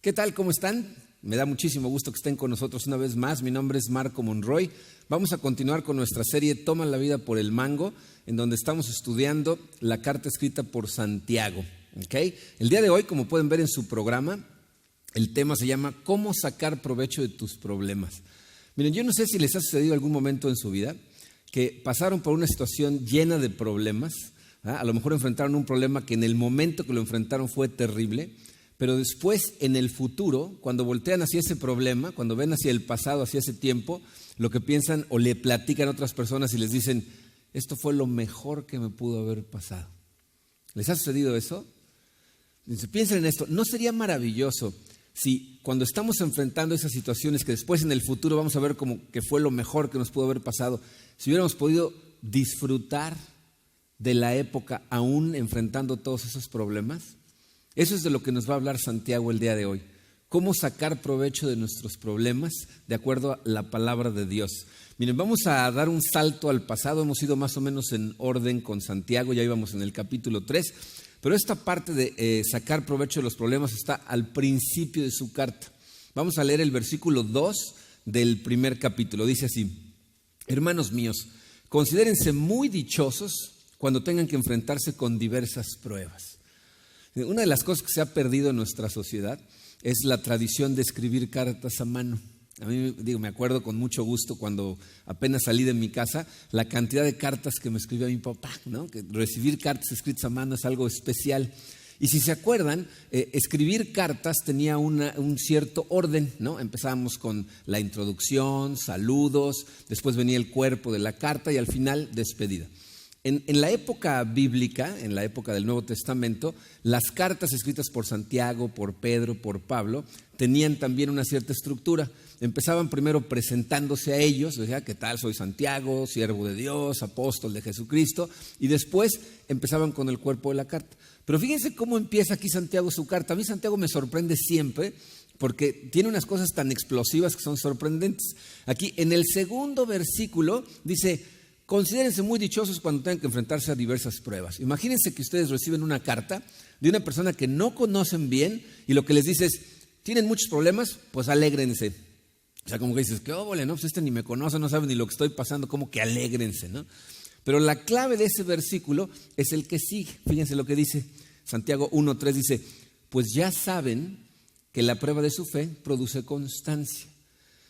¿Qué tal? ¿Cómo están? Me da muchísimo gusto que estén con nosotros una vez más. Mi nombre es Marco Monroy. Vamos a continuar con nuestra serie Toma la vida por el mango, en donde estamos estudiando la carta escrita por Santiago. ¿Okay? El día de hoy, como pueden ver en su programa, el tema se llama ¿Cómo sacar provecho de tus problemas? Miren, yo no sé si les ha sucedido algún momento en su vida que pasaron por una situación llena de problemas. A lo mejor enfrentaron un problema que en el momento que lo enfrentaron fue terrible, pero después en el futuro, cuando voltean hacia ese problema, cuando ven hacia el pasado, hacia ese tiempo, lo que piensan o le platican a otras personas y les dicen, esto fue lo mejor que me pudo haber pasado. ¿Les ha sucedido eso? Piensen en esto, ¿no sería maravilloso si cuando estamos enfrentando esas situaciones que después en el futuro vamos a ver como que fue lo mejor que nos pudo haber pasado, si hubiéramos podido disfrutar de la época aún enfrentando todos esos problemas? Eso es de lo que nos va a hablar Santiago el día de hoy. Cómo sacar provecho de nuestros problemas de acuerdo a la palabra de Dios. Miren, vamos a dar un salto al pasado. Hemos ido más o menos en orden con Santiago, ya íbamos en el capítulo 3. Pero esta parte de sacar provecho de los problemas está al principio de su carta. Vamos a leer el versículo 2 del primer capítulo. Dice así: hermanos míos, considérense muy dichosos cuando tengan que enfrentarse con diversas pruebas. Una de las cosas que se ha perdido en nuestra sociedad es la tradición de escribir cartas a mano. A mí, me acuerdo con mucho gusto cuando apenas salí de mi casa, la cantidad de cartas que me escribió mi papá, ¿no? Que recibir cartas escritas a mano es algo especial. Y si se acuerdan, escribir cartas tenía un cierto orden, ¿no? Empezábamos con la introducción, saludos, después venía el cuerpo de la carta y al final despedida. En la época bíblica, en la época del Nuevo Testamento, las cartas escritas por Santiago, por Pedro, por Pablo, tenían también una cierta estructura. Empezaban primero presentándose a ellos, decía, ¿qué tal? Soy Santiago, siervo de Dios, apóstol de Jesucristo, y después empezaban con el cuerpo de la carta. Pero fíjense cómo empieza aquí Santiago su carta. A mí Santiago me sorprende siempre porque tiene unas cosas tan explosivas que son sorprendentes. Aquí en el segundo versículo dice: considérense muy dichosos cuando tengan que enfrentarse a diversas pruebas. Imagínense que ustedes reciben una carta de una persona que no conocen bien y lo que les dice es, ¿tienen muchos problemas? Pues alégrense. O sea, como que dices, qué óvole, ¿no? Pues este ni me conoce, no sabe ni lo que estoy pasando, como que alégrense, ¿no? Pero la clave de ese versículo es el que sigue. Fíjense lo que dice Santiago 1:3, dice, pues ya saben que la prueba de su fe produce constancia.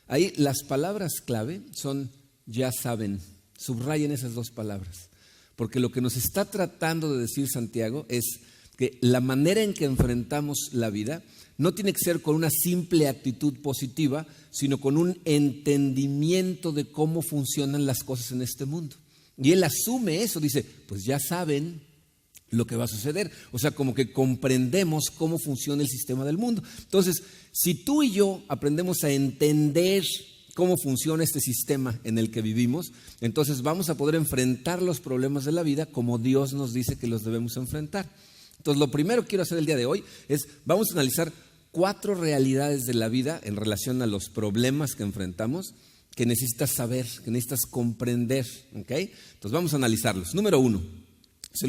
Ahí las palabras clave son ya saben. Subrayen esas dos palabras, porque lo que nos está tratando de decir Santiago es que la manera en que enfrentamos la vida no tiene que ser con una simple actitud positiva, sino con un entendimiento de cómo funcionan las cosas en este mundo. Y él asume eso, dice, pues ya saben lo que va a suceder. O sea, como que comprendemos cómo funciona el sistema del mundo. Entonces, si tú y yo aprendemos a entender cómo funciona este sistema en el que vivimos, entonces vamos a poder enfrentar los problemas de la vida como Dios nos dice que los debemos enfrentar. Entonces, lo primero que quiero hacer el día de hoy es, vamos a analizar 4 realidades de la vida en relación a los problemas que enfrentamos, que necesitas saber, que necesitas comprender, ¿ok? Entonces, vamos a analizarlos. Número 1,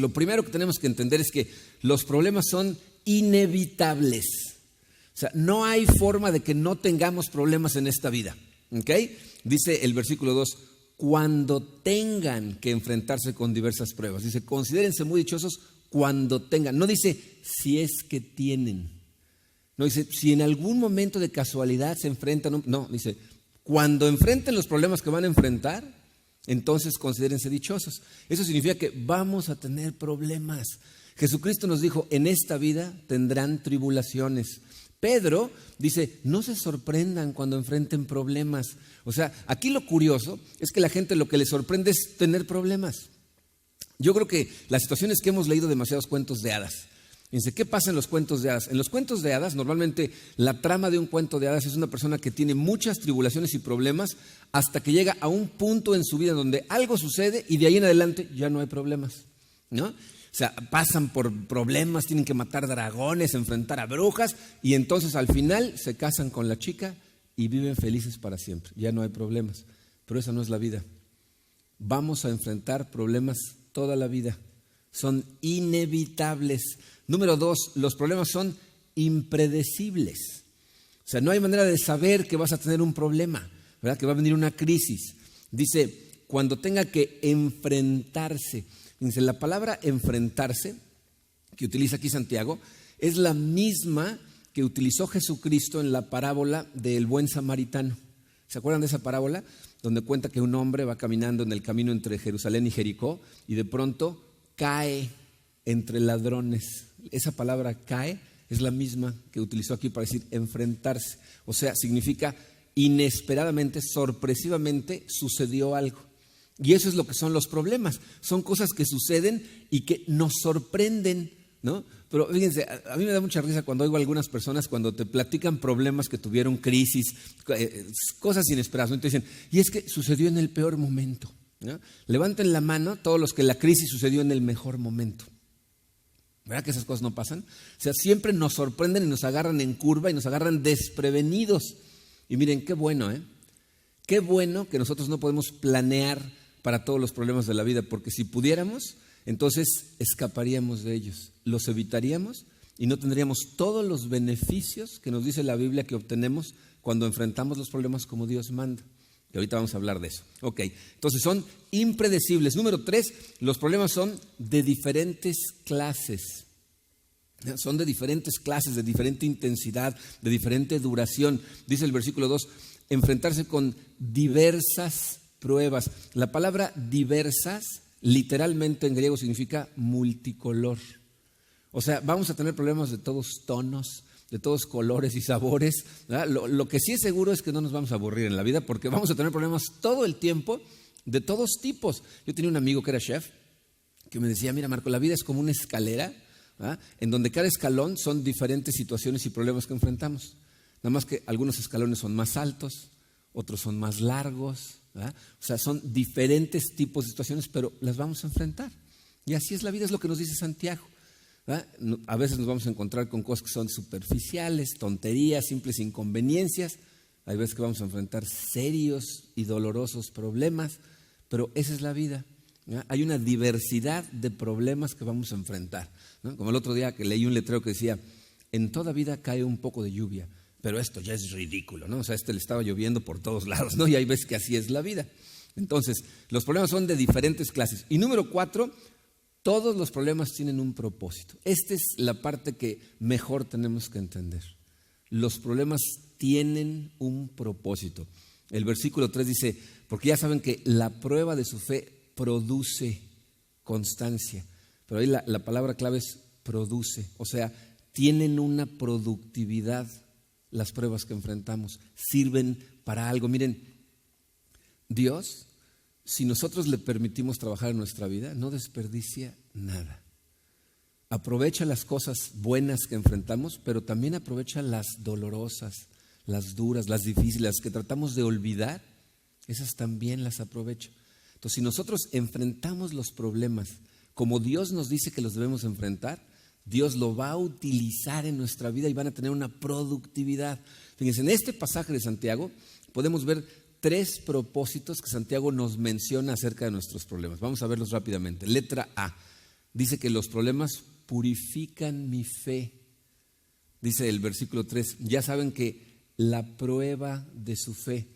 lo primero que tenemos que entender es que los problemas son inevitables. O sea, no hay forma de que no tengamos problemas en esta vida. ¿Okay? Dice el versículo 2, cuando tengan que enfrentarse con diversas pruebas. Dice, considérense muy dichosos cuando tengan. No dice, si es que tienen. No dice, si en algún momento de casualidad se enfrentan. No, dice, cuando enfrenten los problemas que van a enfrentar, entonces considérense dichosos. Eso significa que vamos a tener problemas. Jesucristo nos dijo, en esta vida tendrán tribulaciones. Pedro dice, no se sorprendan cuando enfrenten problemas. O sea, aquí lo curioso es que la gente lo que le sorprende es tener problemas. Yo creo que la situación es que hemos leído demasiados cuentos de hadas. Fíjense, ¿qué pasa en los cuentos de hadas? En los cuentos de hadas, normalmente la trama de un cuento de hadas es una persona que tiene muchas tribulaciones y problemas hasta que llega a un punto en su vida donde algo sucede y de ahí en adelante ya no hay problemas, ¿no? O sea, pasan por problemas, tienen que matar dragones, enfrentar a brujas y entonces al final se casan con la chica y viven felices para siempre. Ya no hay problemas, pero esa no es la vida. Vamos a enfrentar problemas toda la vida. Son inevitables. Número 2, los problemas son impredecibles. sea, no hay manera de saber que vas a tener un problema, ¿verdad? Que va a venir una crisis. Dice, cuando tenga que enfrentarse. Dice, la palabra enfrentarse, que utiliza aquí Santiago, es la misma que utilizó Jesucristo en la parábola del buen samaritano. ¿Se acuerdan de esa parábola? Donde cuenta que un hombre va caminando en el camino entre Jerusalén y Jericó y de pronto cae entre ladrones. Esa palabra cae es la misma que utilizó aquí para decir enfrentarse. O sea, significa inesperadamente, sorpresivamente sucedió algo. Y eso es lo que son los problemas. Son cosas que suceden y que nos sorprenden, ¿no? Pero fíjense, a mí me da mucha risa cuando oigo a algunas personas cuando te platican problemas que tuvieron, crisis, cosas inesperadas, ¿no? Y te dicen, y es que sucedió en el peor momento, ¿no? Levanten la mano todos los que la crisis sucedió en el mejor momento. ¿Verdad que esas cosas no pasan? O sea, siempre nos sorprenden y nos agarran en curva y nos agarran desprevenidos. Y miren, qué bueno, ¿eh? Qué bueno que nosotros no podemos planear para todos los problemas de la vida, porque si pudiéramos, entonces escaparíamos de ellos, los evitaríamos y no tendríamos todos los beneficios que nos dice la Biblia que obtenemos cuando enfrentamos los problemas como Dios manda. Y ahorita vamos a hablar de eso. Ok, entonces son impredecibles. Número 3, los problemas son de diferentes clases. Son de diferentes clases, de diferente intensidad, de diferente duración. Dice el versículo 2, enfrentarse con diversas pruebas. La palabra diversas literalmente en griego significa multicolor. O sea, vamos a tener problemas de todos tonos, de todos colores y sabores. Lo que sí es seguro es que no nos vamos a aburrir en la vida porque vamos a tener problemas todo el tiempo de todos tipos. Yo tenía un amigo que era chef que me decía, mira Marco, la vida es como una escalera, ¿verdad? En donde cada escalón son diferentes situaciones y problemas que enfrentamos. Nada más que algunos escalones son más altos, otros son más largos, ¿verdad? O sea, son diferentes tipos de situaciones, pero las vamos a enfrentar. Y así es la vida, es lo que nos dice Santiago, ¿verdad? A veces nos vamos a encontrar con cosas que son superficiales, tonterías, simples inconveniencias. Hay veces que vamos a enfrentar serios y dolorosos problemas, pero esa es la vida, ¿verdad? Hay una diversidad de problemas que vamos a enfrentar, ¿no? Como el otro día que leí un letrero que decía, en toda vida cae un poco de lluvia, pero esto ya es ridículo, ¿no? O sea, le estaba lloviendo por todos lados, ¿no? Y hay veces que así es la vida. Entonces, los problemas son de diferentes clases. Y número 4, todos los problemas tienen un propósito. Esta es la parte que mejor tenemos que entender. Los problemas tienen un propósito. El versículo 3 dice, porque ya saben que la prueba de su fe produce constancia. Pero ahí la palabra clave es produce. O sea, tienen una productividad. Las pruebas que enfrentamos sirven para algo. Miren, Dios, si nosotros le permitimos trabajar en nuestra vida, no desperdicia nada. Aprovecha las cosas buenas que enfrentamos, pero también aprovecha las dolorosas, las duras, las difíciles, las que tratamos de olvidar, esas también las aprovecha. Entonces, si nosotros enfrentamos los problemas como Dios nos dice que los debemos enfrentar, Dios lo va a utilizar en nuestra vida y van a tener una productividad. Fíjense, en este pasaje de Santiago podemos ver 3 propósitos que Santiago nos menciona acerca de nuestros problemas. Vamos a verlos rápidamente. Letra A, dice que los problemas purifican mi fe. Dice el versículo 3, ya saben que la prueba de su fe.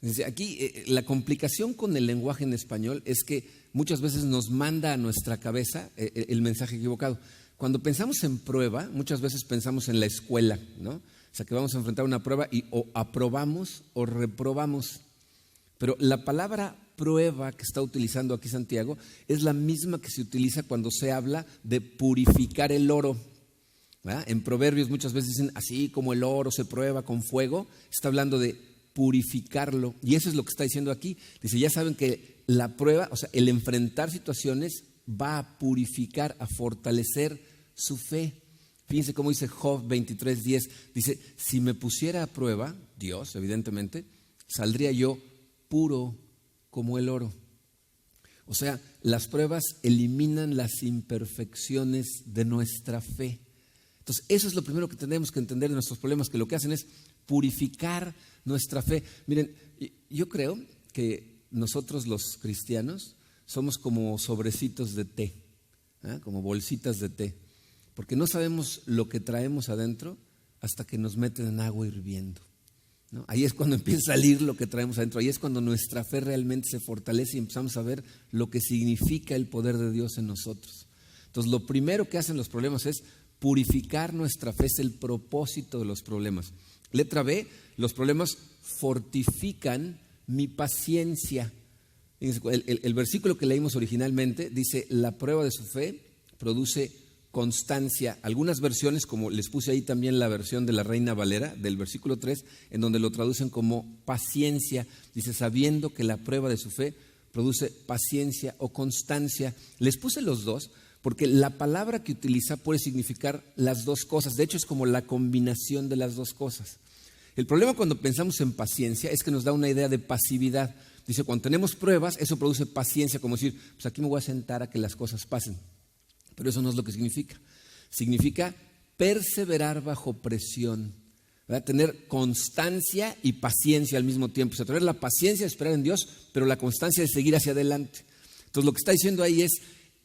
Dice, aquí la complicación con el lenguaje en español es que muchas veces nos manda a nuestra cabeza el mensaje equivocado. Cuando pensamos en prueba, muchas veces pensamos en la escuela, ¿no? O sea, que vamos a enfrentar una prueba y o aprobamos o reprobamos. Pero la palabra prueba que está utilizando aquí Santiago es la misma que se utiliza cuando se habla de purificar el oro, ¿verdad? En Proverbios muchas veces dicen, así como el oro se prueba con fuego, está hablando de purificarlo. Y eso es lo que está diciendo aquí. Dice, ya saben que la prueba, o sea, el enfrentar situaciones va a purificar, a fortalecer su fe. Fíjense cómo dice Job 23:10. Dice, si me pusiera a prueba, Dios, evidentemente, saldría yo puro como el oro. O sea, las pruebas eliminan las imperfecciones de nuestra fe. Entonces, eso es lo primero que tenemos que entender de nuestros problemas, que lo que hacen es purificar nuestra fe. Miren, yo creo que nosotros los cristianos somos como sobrecitos de té, como bolsitas de té, porque no sabemos lo que traemos adentro hasta que nos meten en agua hirviendo, ¿no? Ahí es cuando empieza a salir lo que traemos adentro. Ahí es cuando nuestra fe realmente se fortalece y empezamos a ver lo que significa el poder de Dios en nosotros. Entonces, lo primero que hacen los problemas es purificar nuestra fe, es el propósito de los problemas. Letra B, los problemas fortifican mi paciencia. El versículo que leímos originalmente dice: la prueba de su fe produce constancia. Algunas versiones, como les puse ahí también la versión de la Reina Valera, del versículo 3, en donde lo traducen como paciencia. Dice: sabiendo que la prueba de su fe produce paciencia o constancia. Les puse los dos porque la palabra que utiliza puede significar las dos cosas. De hecho, es como la combinación de las dos cosas. El problema cuando pensamos en paciencia es que nos da una idea de pasividad. Dice, cuando tenemos pruebas, eso produce paciencia, como decir, pues aquí me voy a sentar a que las cosas pasen. Pero eso no es lo que significa. Significa perseverar bajo presión, ¿verdad? Tener constancia y paciencia al mismo tiempo. O sea, tener la paciencia de esperar en Dios, pero la constancia de seguir hacia adelante. Entonces, lo que está diciendo ahí es,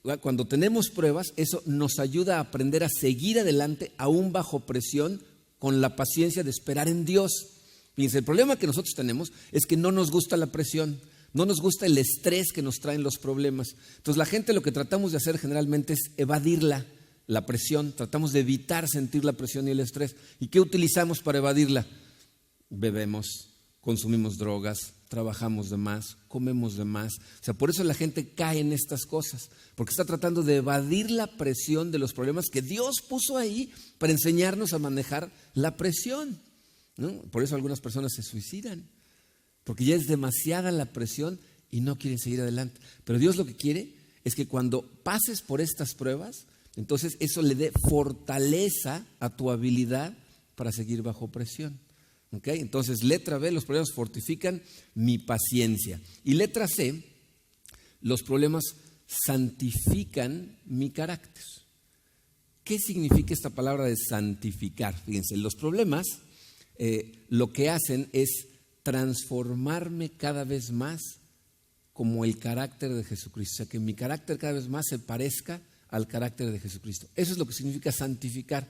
¿verdad? Cuando tenemos pruebas, eso nos ayuda a aprender a seguir adelante, aún bajo presión, con la paciencia de esperar en Dios. Fíjense, el problema que nosotros tenemos es que no nos gusta la presión, no nos gusta el estrés que nos traen los problemas. Entonces la gente, lo que tratamos de hacer generalmente es evadir la presión, tratamos de evitar sentir la presión y el estrés. ¿Y qué utilizamos para evadirla? Bebemos, consumimos drogas, trabajamos de más, comemos de más. O sea, por eso la gente cae en estas cosas, porque está tratando de evadir la presión de los problemas que Dios puso ahí para enseñarnos a manejar la presión, ¿no? Por eso algunas personas se suicidan, porque ya es demasiada la presión y no quieren seguir adelante. Pero Dios lo que quiere es que cuando pases por estas pruebas, entonces eso le dé fortaleza a tu habilidad para seguir bajo presión. ¿Okay? Entonces, letra B, los problemas fortifican mi paciencia. Y letra C, los problemas santifican mi carácter. ¿Qué significa esta palabra de santificar? Fíjense, los problemas lo que hacen es transformarme cada vez más como el carácter de Jesucristo. O sea, que mi carácter cada vez más se parezca al carácter de Jesucristo. Eso es lo que significa santificar.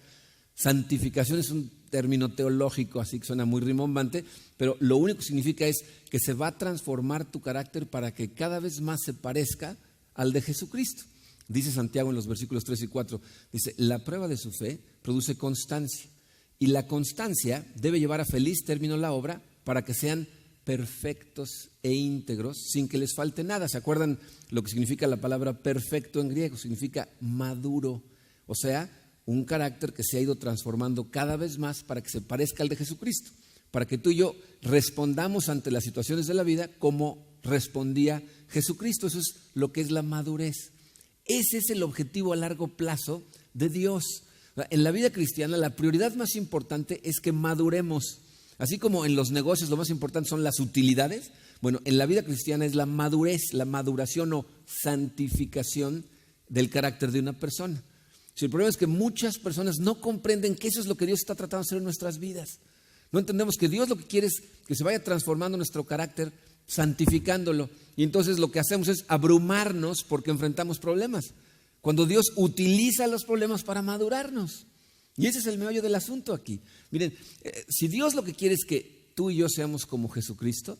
Santificación es un término teológico, así que suena muy rimbombante, pero lo único que significa es que se va a transformar tu carácter para que cada vez más se parezca al de Jesucristo. Dice Santiago en los versículos 3 y 4, dice, la prueba de su fe produce constancia, y la constancia debe llevar a feliz término la obra para que sean perfectos e íntegros sin que les falte nada. ¿Se acuerdan lo que significa la palabra perfecto en griego? Significa maduro, o sea, un carácter que se ha ido transformando cada vez más para que se parezca al de Jesucristo, para que tú y yo respondamos ante las situaciones de la vida como respondía Jesucristo. Eso es lo que es la madurez. Ese es el objetivo a largo plazo de Dios. En la vida cristiana la prioridad más importante es que maduremos. Así como en los negocios lo más importante son las utilidades, bueno, en la vida cristiana es la madurez, la maduración o santificación del carácter de una persona. Si el problema es que muchas personas no comprenden que eso es lo que Dios está tratando de hacer en nuestras vidas. No entendemos que Dios lo que quiere es que se vaya transformando nuestro carácter, santificándolo. Y entonces lo que hacemos es abrumarnos porque enfrentamos problemas, cuando Dios utiliza los problemas para madurarnos. Y ese es el meollo del asunto aquí. Miren, si Dios lo que quiere es que tú y yo seamos como Jesucristo,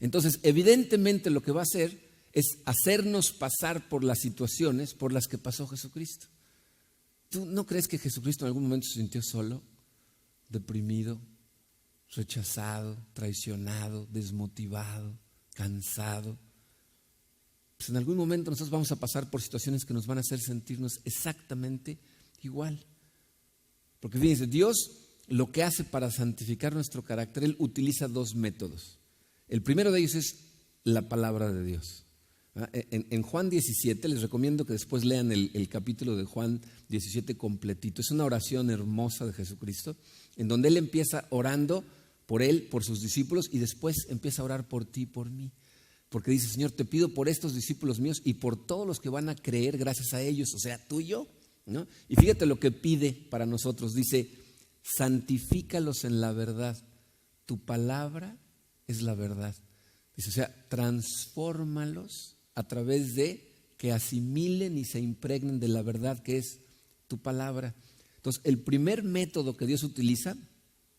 entonces evidentemente lo que va a hacer es hacernos pasar por las situaciones por las que pasó Jesucristo. ¿Tú no crees que Jesucristo en algún momento se sintió solo, deprimido, rechazado, traicionado, desmotivado, cansado? Pues en algún momento nosotros vamos a pasar por situaciones que nos van a hacer sentirnos exactamente igual. Porque fíjense, Dios lo que hace para santificar nuestro carácter, Él utiliza dos métodos. El primero de ellos es la palabra de Dios. En Juan 17, les recomiendo que después lean el capítulo de Juan 17 completito. Es una oración hermosa de Jesucristo, en donde Él empieza orando por Él, por sus discípulos, y después empieza a orar por ti y por mí. Porque dice, Señor, te pido por estos discípulos míos y por todos los que van a creer gracias a ellos, o sea, tú y yo, ¿no? Y fíjate lo que pide para nosotros. Dice, santifícalos en la verdad. Tu palabra es la verdad. Dice, o sea, transfórmalos a través de que asimilen y se impregnen de la verdad que es tu palabra. Entonces, el primer método que Dios utiliza,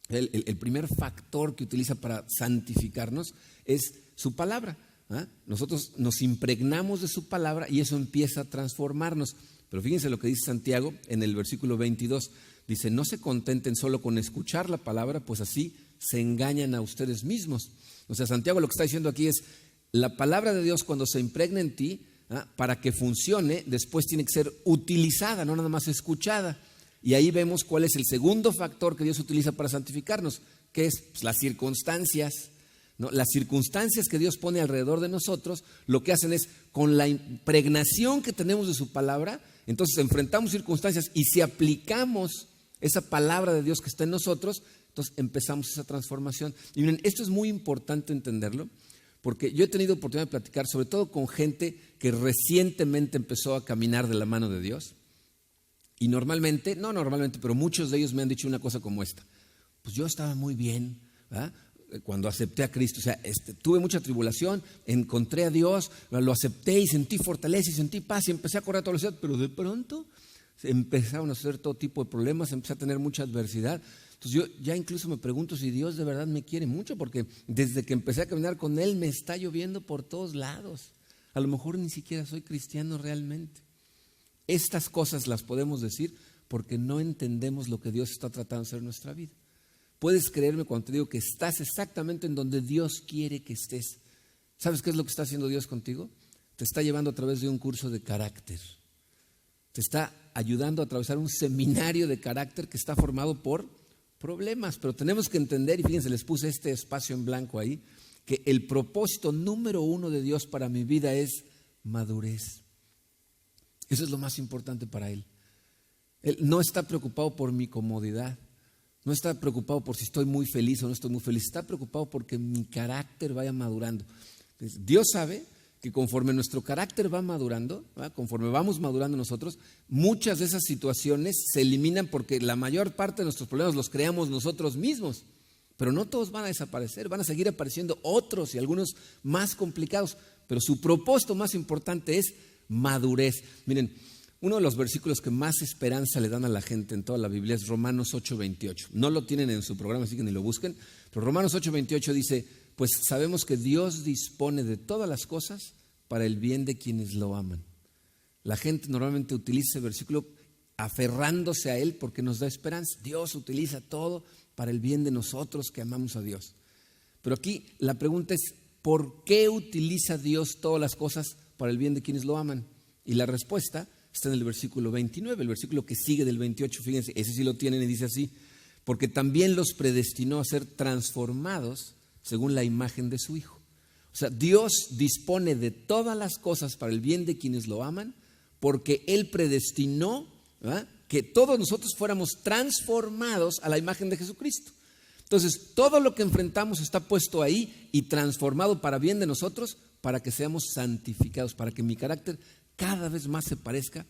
el primer factor que utiliza para santificarnos es su palabra. Nosotros nos impregnamos de su palabra y eso empieza a transformarnos. Pero fíjense lo que dice Santiago en el versículo 22. Dice, no se contenten solo con escuchar la palabra, pues así se engañan a ustedes mismos. O sea, Santiago lo que está diciendo aquí es, la palabra de Dios cuando se impregna en ti, para que funcione, después tiene que ser utilizada, no nada más escuchada. Y ahí vemos cuál es el segundo factor que Dios utiliza para santificarnos, que es pues, las circunstancias. ¿No? Las circunstancias que Dios pone alrededor de nosotros, lo que hacen es, con la impregnación que tenemos de su palabra, entonces enfrentamos circunstancias y si aplicamos esa palabra de Dios que está en nosotros, entonces empezamos esa transformación. Y miren, esto es muy importante entenderlo, porque yo he tenido oportunidad de platicar, sobre todo con gente que recientemente empezó a caminar de la mano de Dios. Y pero muchos de ellos me han dicho una cosa como esta. Pues yo estaba muy bien, ¿verdad? Cuando acepté a Cristo, o sea, tuve mucha tribulación, encontré a Dios, lo acepté y sentí fortaleza y sentí paz y empecé a correr a toda velocidad, pero de pronto empezaron a hacer todo tipo de problemas, empecé a tener mucha adversidad. Entonces yo ya incluso me pregunto si Dios de verdad me quiere mucho, porque desde que empecé a caminar con Él me está lloviendo por todos lados. A lo mejor ni siquiera soy cristiano realmente. Estas cosas las podemos decir porque no entendemos lo que Dios está tratando de hacer en nuestra vida. Puedes creerme cuando te digo que estás exactamente en donde Dios quiere que estés. ¿Sabes qué es lo que está haciendo Dios contigo? Te está llevando a través de un curso de carácter. Te está ayudando a atravesar un seminario de carácter que está formado por problemas. Pero tenemos que entender, y fíjense, les puse este espacio en blanco ahí, que el propósito número 1 de Dios para mi vida es madurez. Eso es lo más importante para Él. Él no está preocupado por mi comodidad. No está preocupado por si estoy muy feliz o no estoy muy feliz. Está preocupado porque mi carácter vaya madurando. Entonces, Dios sabe que conforme nuestro carácter va madurando, conforme vamos madurando nosotros, muchas de esas situaciones se eliminan porque la mayor parte de nuestros problemas los creamos nosotros mismos. Pero no todos van a desaparecer, van a seguir apareciendo otros y algunos más complicados. Pero su propósito más importante es madurez. Miren, uno de los versículos que más esperanza le dan a la gente en toda la Biblia es Romanos 8:28. No lo tienen en su programa, así que ni lo busquen. Pero Romanos 8:28 dice, pues sabemos que Dios dispone de todas las cosas para el bien de quienes lo aman. La gente normalmente utiliza ese versículo aferrándose a él porque nos da esperanza. Dios utiliza todo para el bien de nosotros que amamos a Dios. Pero aquí la pregunta es, ¿por qué utiliza Dios todas las cosas para el bien de quienes lo aman? Y la respuesta está en el versículo 29, el versículo que sigue del 28, fíjense, ese sí lo tienen y dice así, porque también los predestinó a ser transformados según la imagen de su Hijo. O sea, Dios dispone de todas las cosas para el bien de quienes lo aman, porque Él predestinó, ¿verdad?, que todos nosotros fuéramos transformados a la imagen de Jesucristo. Entonces, todo lo que enfrentamos está puesto ahí y transformado para bien de nosotros, para que seamos santificados, para que mi carácter cada vez más se parezca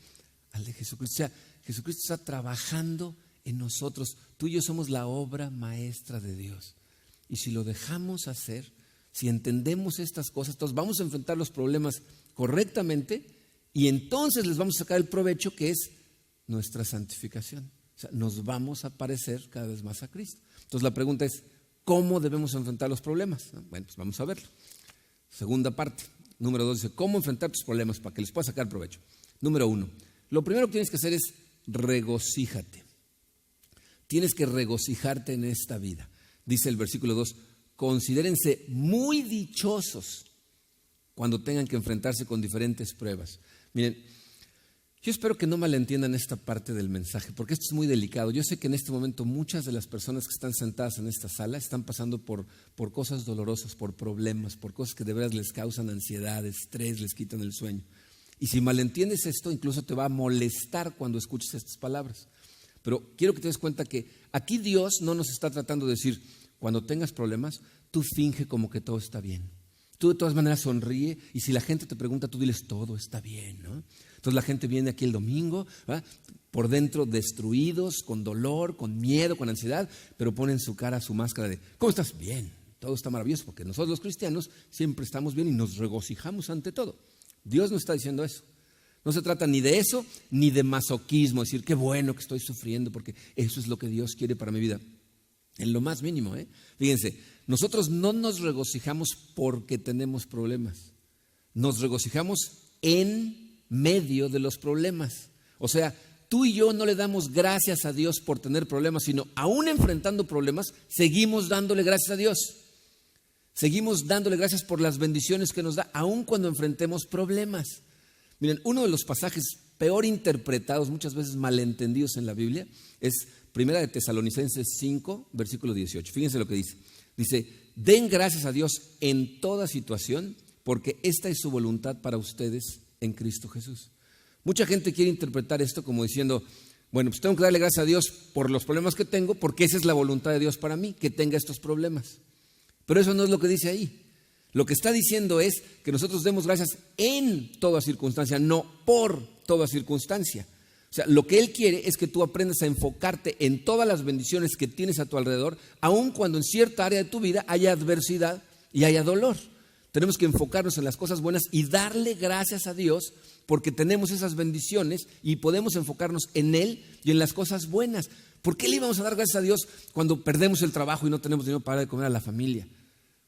al de Jesucristo. O sea, Jesucristo está trabajando en nosotros. Tú y yo somos la obra maestra de Dios. Y si lo dejamos hacer, si entendemos estas cosas, entonces vamos a enfrentar los problemas correctamente y entonces les vamos a sacar el provecho que es nuestra santificación. O sea, nos vamos a parecer cada vez más a Cristo. Entonces la pregunta es, ¿cómo debemos enfrentar los problemas? Bueno, pues vamos a verlo. Segunda parte. Número 2 dice, ¿cómo enfrentar tus problemas para que les puedas sacar provecho? Número 1, lo primero que tienes que hacer es regocíjate. Tienes que regocijarte en esta vida. Dice el versículo 2, considérense muy dichosos cuando tengan que enfrentarse con diferentes pruebas. Miren, yo espero que no malentiendan esta parte del mensaje, porque esto es muy delicado. Yo sé que en este momento muchas de las personas que están sentadas en esta sala están pasando por cosas dolorosas, por problemas, por cosas que de veras les causan ansiedad, estrés, les quitan el sueño. Y si malentiendes esto, incluso te va a molestar cuando escuches estas palabras. Pero quiero que te des cuenta que aquí Dios no nos está tratando de decir, cuando tengas problemas, tú finge como que todo está bien. Tú de todas maneras sonríe y si la gente te pregunta, tú diles todo está bien, ¿no? Entonces la gente viene aquí el domingo, ¿verdad?, por dentro destruidos, con dolor, con miedo, con ansiedad, pero ponen su cara, su máscara de, ¿cómo estás? Bien, todo está maravilloso, porque nosotros los cristianos siempre estamos bien y nos regocijamos ante todo. Dios no está diciendo eso. No se trata ni de eso, ni de masoquismo, decir qué bueno que estoy sufriendo porque eso es lo que Dios quiere para mi vida. En lo más mínimo, Fíjense, nosotros no nos regocijamos porque tenemos problemas. Nos regocijamos en medio de los problemas. O sea, tú y yo no le damos gracias a Dios por tener problemas, sino aún enfrentando problemas, seguimos dándole gracias a Dios. Seguimos dándole gracias por las bendiciones que nos da, aún cuando enfrentemos problemas. Miren, uno de los pasajes peor interpretados, muchas veces malentendidos en la Biblia, es Primera de Tesalonicenses 5, versículo 18. Fíjense lo que dice. Dice, den gracias a Dios en toda situación, porque esta es su voluntad para ustedes en Cristo Jesús. Mucha gente quiere interpretar esto como diciendo, bueno, pues tengo que darle gracias a Dios por los problemas que tengo, porque esa es la voluntad de Dios para mí, que tenga estos problemas. Pero eso no es lo que dice ahí. Lo que está diciendo es que nosotros demos gracias en toda circunstancia, no por toda circunstancia. O sea, lo que Él quiere es que tú aprendas a enfocarte en todas las bendiciones que tienes a tu alrededor, aun cuando en cierta área de tu vida haya adversidad y haya dolor. Tenemos que enfocarnos en las cosas buenas y darle gracias a Dios porque tenemos esas bendiciones y podemos enfocarnos en Él y en las cosas buenas. ¿Por qué le íbamos a dar gracias a Dios cuando perdemos el trabajo y no tenemos dinero para dar de comer a la familia?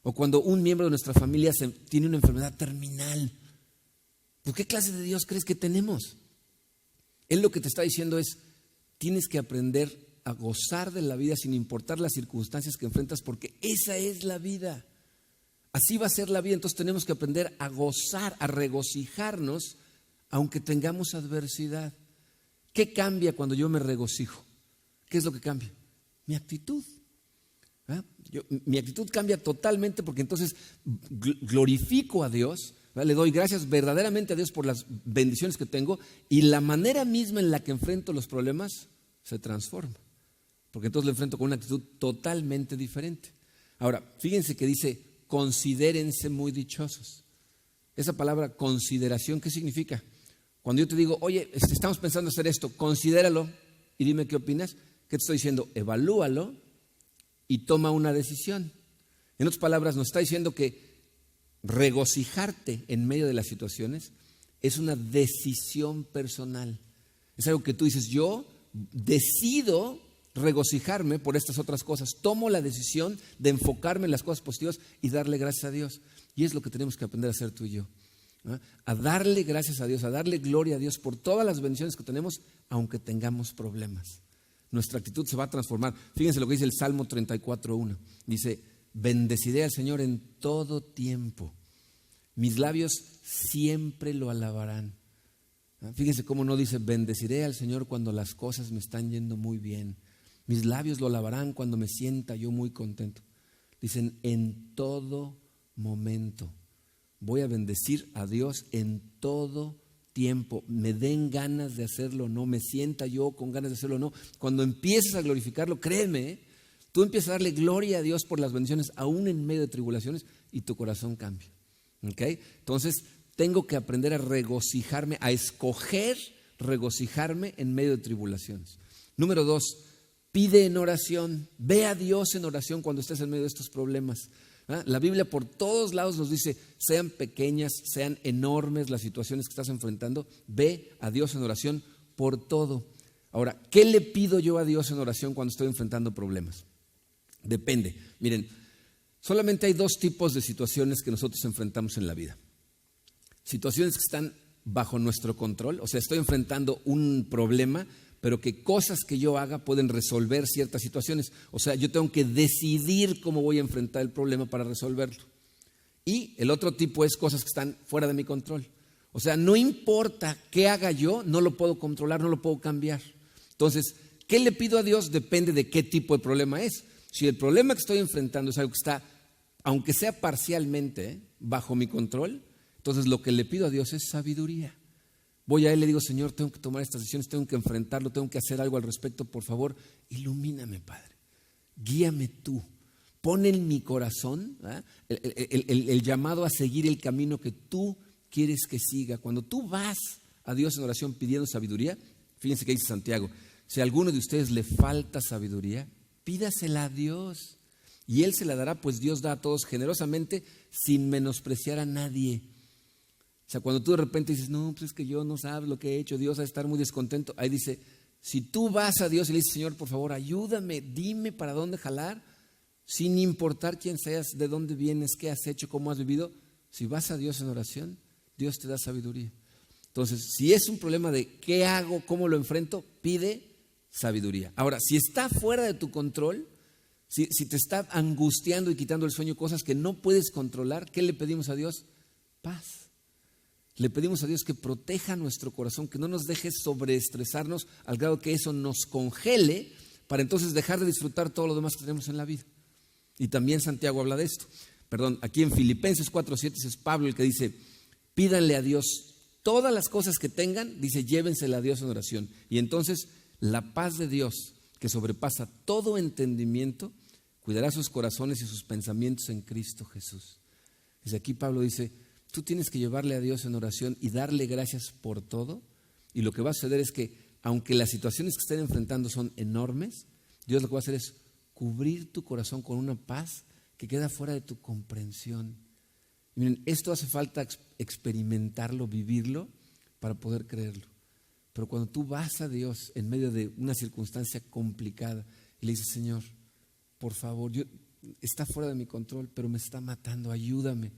O cuando un miembro de nuestra familia tiene una enfermedad terminal. ¿Por qué clase de Dios crees que tenemos? Él lo que te está diciendo es, tienes que aprender a gozar de la vida sin importar las circunstancias que enfrentas, porque esa es la vida. Así va a ser la vida, entonces tenemos que aprender a gozar, a regocijarnos, aunque tengamos adversidad. ¿Qué cambia cuando yo me regocijo? ¿Qué es lo que cambia? Mi actitud. Mi actitud cambia totalmente porque entonces glorifico a Dios, le doy gracias verdaderamente a Dios por las bendiciones que tengo y la manera misma en la que enfrento los problemas se transforma, porque entonces lo enfrento con una actitud totalmente diferente. Ahora, fíjense que dice, considérense muy dichosos. Esa palabra consideración, ¿qué significa? Cuando yo te digo, oye, estamos pensando hacer esto, considéralo y dime qué opinas. ¿Qué te estoy diciendo? Evalúalo y toma una decisión. En otras palabras, nos está diciendo que regocijarte en medio de las situaciones es una decisión personal. Es algo que tú dices, yo decido regocijarme por estas otras cosas. Tomo la decisión de enfocarme en las cosas positivas y darle gracias a Dios. Y es lo que tenemos que aprender a hacer tú y yo. A darle gracias a Dios, a darle gloria a Dios por todas las bendiciones que tenemos, aunque tengamos problemas. Nuestra actitud se va a transformar. Fíjense lo que dice el Salmo 34:1. Dice, bendeciré al Señor en todo tiempo. Mis labios siempre lo alabarán. Fíjense cómo no dice, bendeciré al Señor cuando las cosas me están yendo muy bien. Mis labios lo alabarán cuando me sienta yo muy contento. Dicen, en todo momento. Voy a bendecir a Dios en todo tiempo. Me den ganas de hacerlo o no, me sienta yo con ganas de hacerlo o no. Cuando empieces a glorificarlo, créeme, tú empiezas a darle gloria a Dios por las bendiciones, aún en medio de tribulaciones, y tu corazón cambia. ¿Okay? Entonces, tengo que aprender a regocijarme, a escoger regocijarme en medio de tribulaciones. Número 2, pide en oración. Ve a Dios en oración cuando estés en medio de estos problemas. La Biblia por todos lados nos dice, sean pequeñas, sean enormes las situaciones que estás enfrentando, ve a Dios en oración por todo. Ahora, ¿qué le pido yo a Dios en oración cuando estoy enfrentando problemas? Depende. Miren, solamente hay dos tipos de situaciones que nosotros enfrentamos en la vida. Situaciones que están bajo nuestro control, o sea, estoy enfrentando un problema, pero que cosas que yo haga pueden resolver ciertas situaciones. O sea, yo tengo que decidir cómo voy a enfrentar el problema para resolverlo. Y el otro tipo es cosas que están fuera de mi control. O sea, no importa qué haga yo, no lo puedo controlar, no lo puedo cambiar. Entonces, ¿qué le pido a Dios? Depende de qué tipo de problema es. Si el problema que estoy enfrentando es algo que está, aunque sea parcialmente, bajo mi control, entonces lo que le pido a Dios es sabiduría. Voy a Él y le digo, Señor, tengo que tomar estas decisiones, tengo que enfrentarlo, tengo que hacer algo al respecto, por favor, ilumíname, Padre, guíame tú, pon en mi corazón el llamado a seguir el camino que tú quieres que siga. Cuando tú vas a Dios en oración pidiendo sabiduría, fíjense que dice Santiago, si a alguno de ustedes le falta sabiduría, pídasela a Dios y Él se la dará, pues Dios da a todos generosamente sin menospreciar a nadie. O sea, cuando tú de repente dices, no, pues es que yo no sabes lo que he hecho, Dios va a estar muy descontento. Ahí dice, si tú vas a Dios y le dices, Señor, por favor, ayúdame, dime para dónde jalar, sin importar quién seas, de dónde vienes, qué has hecho, cómo has vivido, si vas a Dios en oración, Dios te da sabiduría. Entonces, si es un problema de qué hago, cómo lo enfrento, pide sabiduría. Ahora, si está fuera de tu control, si te está angustiando y quitando el sueño cosas que no puedes controlar, ¿qué le pedimos a Dios? Paz. Le pedimos a Dios que proteja nuestro corazón, que no nos deje sobreestresarnos al grado que eso nos congele para entonces dejar de disfrutar todo lo demás que tenemos en la vida. Y también Santiago habla de esto. Aquí en Filipenses 4:7 es Pablo el que dice, pídanle a Dios todas las cosas que tengan, dice, llévensela a Dios en oración. Y entonces la paz de Dios, que sobrepasa todo entendimiento, cuidará sus corazones y sus pensamientos en Cristo Jesús. Desde aquí Pablo dice, tú tienes que llevarle a Dios en oración y darle gracias por todo. Y lo que va a suceder es que, aunque las situaciones que estén enfrentando son enormes, Dios lo que va a hacer es cubrir tu corazón con una paz que queda fuera de tu comprensión. Y miren, esto hace falta experimentarlo, vivirlo, para poder creerlo. Pero cuando tú vas a Dios en medio de una circunstancia complicada y le dices, Señor, por favor, está fuera de mi control, pero me está matando, ayúdame.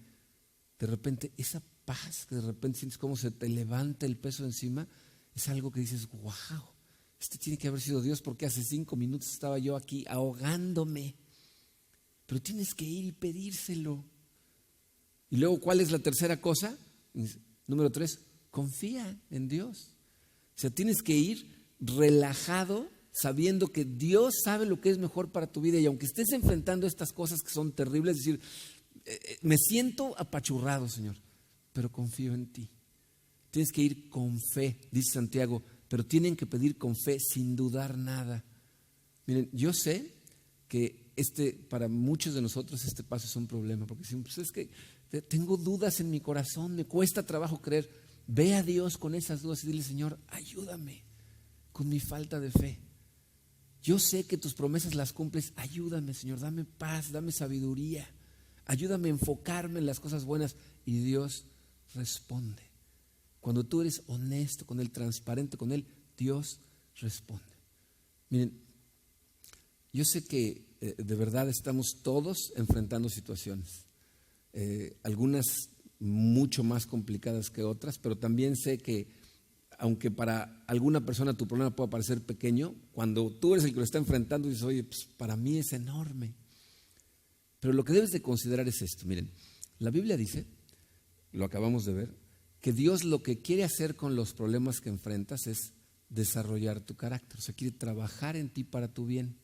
De repente, esa paz que de repente sientes cómo se te levanta el peso encima, es algo que dices, wow, este tiene que haber sido Dios porque hace 5 minutos estaba yo aquí ahogándome. Pero tienes que ir y pedírselo. Y luego, ¿cuál es la tercera cosa? Número 3, confía en Dios. O sea, tienes que ir relajado, sabiendo que Dios sabe lo que es mejor para tu vida. Y aunque estés enfrentando estas cosas que son terribles, es decir, me siento apachurrado, Señor, pero confío en ti. Tienes que ir con fe, dice Santiago, pero tienen que pedir con fe sin dudar nada. Miren, yo sé que para muchos de nosotros este paso es un problema, porque decimos, pues es que tengo dudas en mi corazón, me cuesta trabajo creer. Ve a Dios con esas dudas y dile, Señor, ayúdame con mi falta de fe. Yo sé que tus promesas las cumples, ayúdame, Señor, dame paz, dame sabiduría. Ayúdame a enfocarme en las cosas buenas. Y Dios responde. Cuando tú eres honesto con Él, transparente con Él, Dios responde. Miren, yo sé que de verdad estamos todos enfrentando situaciones. Algunas mucho más complicadas que otras, pero también sé que aunque para alguna persona tu problema pueda parecer pequeño, cuando tú eres el que lo está enfrentando dices, oye, pues para mí es enorme. Pero lo que debes de considerar es esto. Miren, la Biblia dice, lo acabamos de ver, que Dios lo que quiere hacer con los problemas que enfrentas es desarrollar tu carácter. O sea, quiere trabajar en ti para tu bien.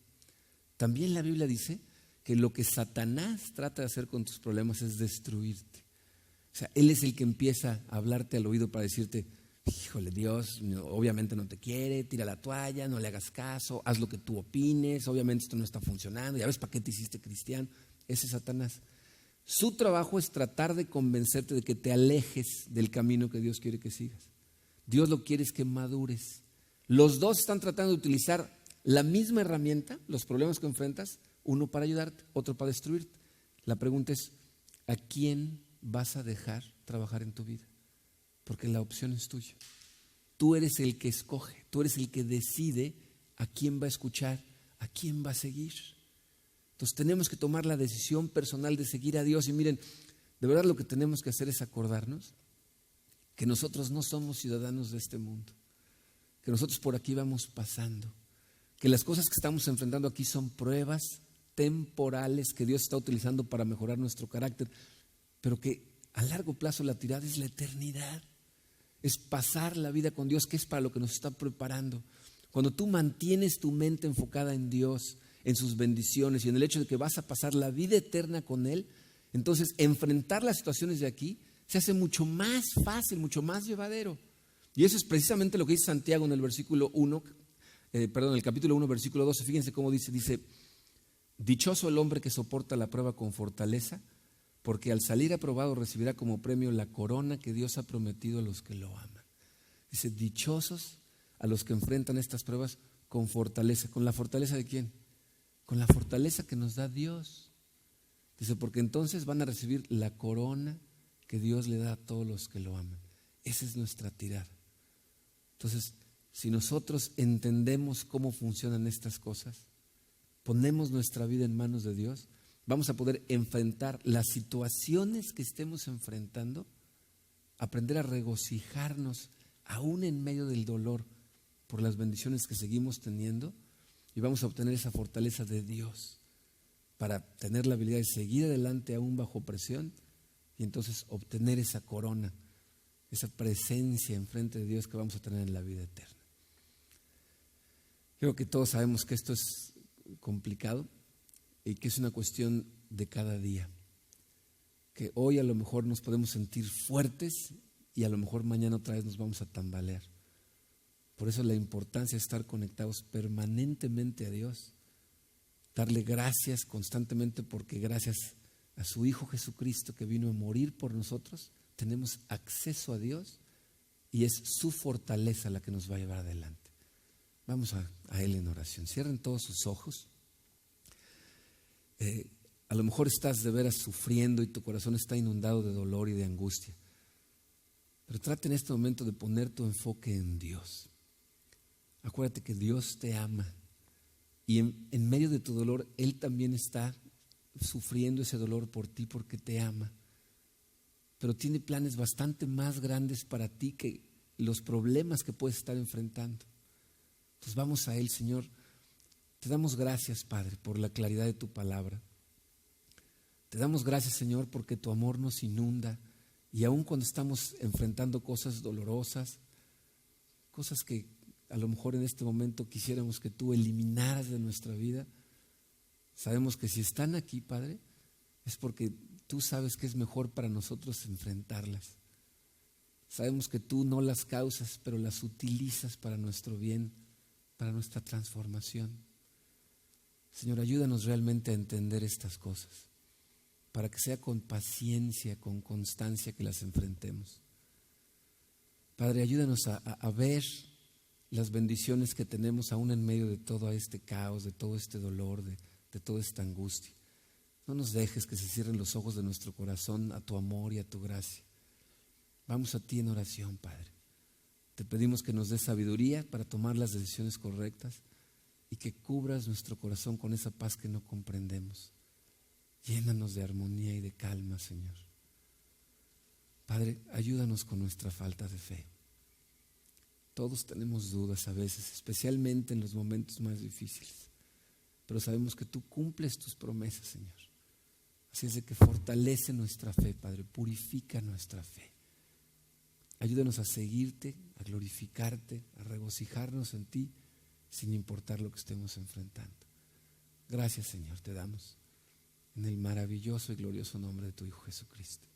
También la Biblia dice que lo que Satanás trata de hacer con tus problemas es destruirte. O sea, él es el que empieza a hablarte al oído para decirte, híjole, Dios obviamente no te quiere, tira la toalla, no le hagas caso, haz lo que tú opines, obviamente esto no está funcionando, ya ves para qué te hiciste cristiano. Ese es Satanás. Su trabajo es tratar de convencerte de que te alejes del camino que Dios quiere que sigas. Dios lo que quiere es que madures. Los dos están tratando de utilizar la misma herramienta, los problemas que enfrentas, uno para ayudarte, otro para destruirte. La pregunta es, ¿a quién vas a dejar trabajar en tu vida? Porque la opción es tuya. Tú eres el que escoge, tú eres el que decide a quién va a escuchar, a quién va a seguir. Entonces tenemos que tomar la decisión personal de seguir a Dios. Y miren, de verdad lo que tenemos que hacer es acordarnos que nosotros no somos ciudadanos de este mundo, que nosotros por aquí vamos pasando, que las cosas que estamos enfrentando aquí son pruebas temporales que Dios está utilizando para mejorar nuestro carácter, pero que a largo plazo la tirada es la eternidad, es pasar la vida con Dios, que es para lo que nos está preparando. Cuando tú mantienes tu mente enfocada en Dios, en sus bendiciones y en el hecho de que vas a pasar la vida eterna con Él, entonces enfrentar las situaciones de aquí se hace mucho más fácil, mucho más llevadero. Y eso es precisamente lo que dice Santiago en el versículo 1, el capítulo 1, versículo 12. Fíjense cómo dice, dichoso el hombre que soporta la prueba con fortaleza, porque al salir aprobado recibirá como premio la corona que Dios ha prometido a los que lo aman. Dice, dichosos a los que enfrentan estas pruebas con fortaleza. ¿Con la fortaleza de quién? Con la fortaleza que nos da Dios. Dice, porque entonces van a recibir la corona que Dios le da a todos los que lo aman. Esa es nuestra tirada. Entonces, si nosotros entendemos cómo funcionan estas cosas, ponemos nuestra vida en manos de Dios, vamos a poder enfrentar las situaciones que estemos enfrentando, aprender a regocijarnos aún en medio del dolor por las bendiciones que seguimos teniendo, y vamos a obtener esa fortaleza de Dios para tener la habilidad de seguir adelante aún bajo presión y entonces obtener esa corona, esa presencia enfrente de Dios que vamos a tener en la vida eterna. Creo que todos sabemos que esto es complicado y que es una cuestión de cada día, que hoy a lo mejor nos podemos sentir fuertes y a lo mejor mañana otra vez nos vamos a tambalear. Por eso la importancia de estar conectados permanentemente a Dios, darle gracias constantemente, porque gracias a su Hijo Jesucristo que vino a morir por nosotros, tenemos acceso a Dios y es su fortaleza la que nos va a llevar adelante. Vamos a Él en oración. Cierren todos sus ojos. A lo mejor estás de veras sufriendo y tu corazón está inundado de dolor y de angustia, pero trata en este momento de poner tu enfoque en Dios. Acuérdate que Dios te ama y en medio de tu dolor Él también está sufriendo ese dolor por ti porque te ama, pero tiene planes bastante más grandes para ti que los problemas que puedes estar enfrentando. Entonces vamos a Él. Señor, te damos gracias, Padre, por la claridad de tu palabra. Te damos gracias, Señor, porque tu amor nos inunda y aun cuando estamos enfrentando cosas dolorosas, cosas que a lo mejor en este momento quisiéramos que tú eliminaras de nuestra vida, sabemos que si están aquí, Padre, es porque tú sabes que es mejor para nosotros enfrentarlas. Sabemos que tú no las causas, pero las utilizas para nuestro bien, para nuestra transformación. Señor, ayúdanos realmente a entender estas cosas, para que sea con paciencia, con constancia que las enfrentemos. Padre, ayúdanos a ver las bendiciones que tenemos aún en medio de todo este caos, de todo este dolor, de toda esta angustia. No nos dejes que se cierren los ojos de nuestro corazón a tu amor y a tu gracia. Vamos a ti en oración, Padre. Te pedimos que nos des sabiduría para tomar las decisiones correctas y que cubras nuestro corazón con esa paz que no comprendemos. Llénanos de armonía y de calma, Señor. Padre, ayúdanos con nuestra falta de fe. Todos tenemos dudas a veces, especialmente en los momentos más difíciles, pero sabemos que tú cumples tus promesas, Señor. Así es de que fortalece nuestra fe, Padre, purifica nuestra fe. Ayúdanos a seguirte, a glorificarte, a regocijarnos en ti, sin importar lo que estemos enfrentando. Gracias, Señor, te damos en el maravilloso y glorioso nombre de tu Hijo Jesucristo.